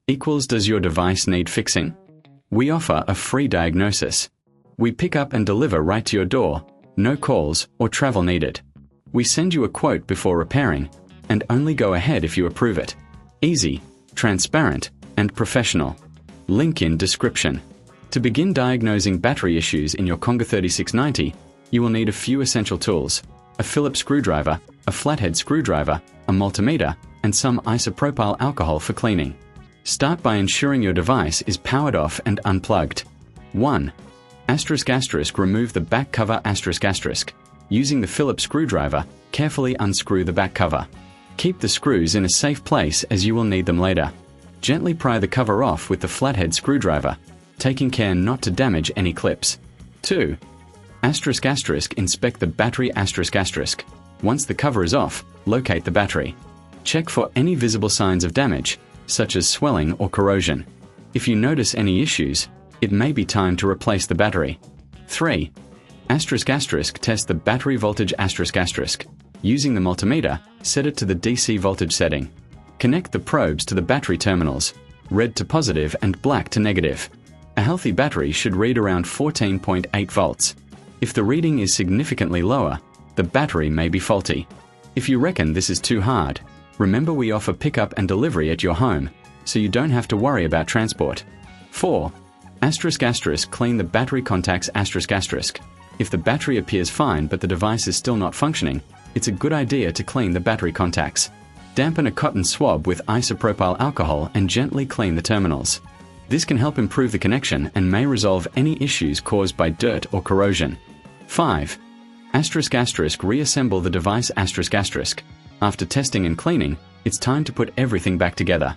equals does your device need fixing? We offer a free diagnosis. We pick up and deliver right to your door, no calls or travel needed. We send you a quote before repairing, and only go ahead if you approve it. Easy, transparent, and professional. Link in description. To begin diagnosing battery issues in your Conga 3690, you will need a few essential tools: a Phillips screwdriver, a flathead screwdriver, a multimeter, and some isopropyl alcohol for cleaning. Start by ensuring your device is powered off and unplugged. 1. Remove the back cover ***. Using the Phillips screwdriver, carefully unscrew the back cover. Keep the screws in a safe place as you will need them later. Gently pry the cover off with the flathead screwdriver, taking care not to damage any clips. 2. Inspect the battery ***. Once the cover is off, locate the battery. Check for any visible signs of damage, such as swelling or corrosion. If you notice any issues, it may be time to replace the battery. 3. Test the battery voltage ***. Using the multimeter, set it to the DC voltage setting. Connect the probes to the battery terminals, red to positive and black to negative. A healthy battery should read around 14.8 volts. If the reading is significantly lower, the battery may be faulty. If you reckon this is too hard, remember we offer pickup and delivery at your home, so you don't have to worry about transport. 4. Clean the battery contacts ***. If the battery appears fine but the device is still not functioning, it's a good idea to clean the battery contacts. Dampen a cotton swab with isopropyl alcohol and gently clean the terminals. This can help improve the connection and may resolve any issues caused by dirt or corrosion. 5. Reassemble the device ***. After testing and cleaning, it's time to put everything back together.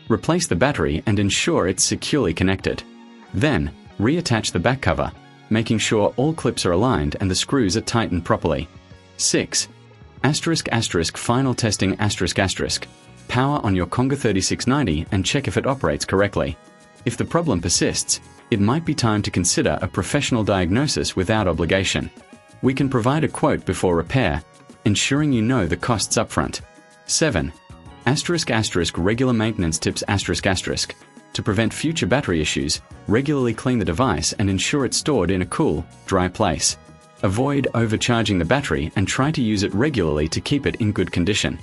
Replace the battery and ensure it's securely connected. Then, reattach the back cover, making sure all clips are aligned and the screws are tightened properly. 6. Final testing ***. Power on your Conga 3690 and check if it operates correctly. If the problem persists, it might be time to consider a professional diagnosis without obligation. We can provide a quote before repair, ensuring you know the costs upfront. 7. Regular maintenance tips ***. To prevent future battery issues, regularly clean the device and ensure it's stored in a cool, dry place. Avoid overcharging the battery and try to use it regularly to keep it in good condition.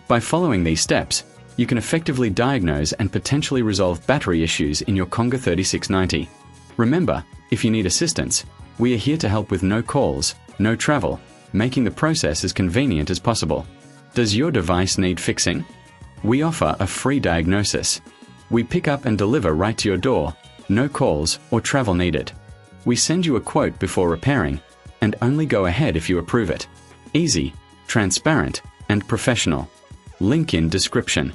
By following these steps, you can effectively diagnose and potentially resolve battery issues in your Conga 3690. Remember, if you need assistance, we are here to help with no calls, no travel, making the process as convenient as possible. Does your device need fixing? We offer a free diagnosis. We pick up and deliver right to your door, no calls or travel needed. We send you a quote before repairing, and only go ahead if you approve it. Easy, transparent, and professional. Link in description.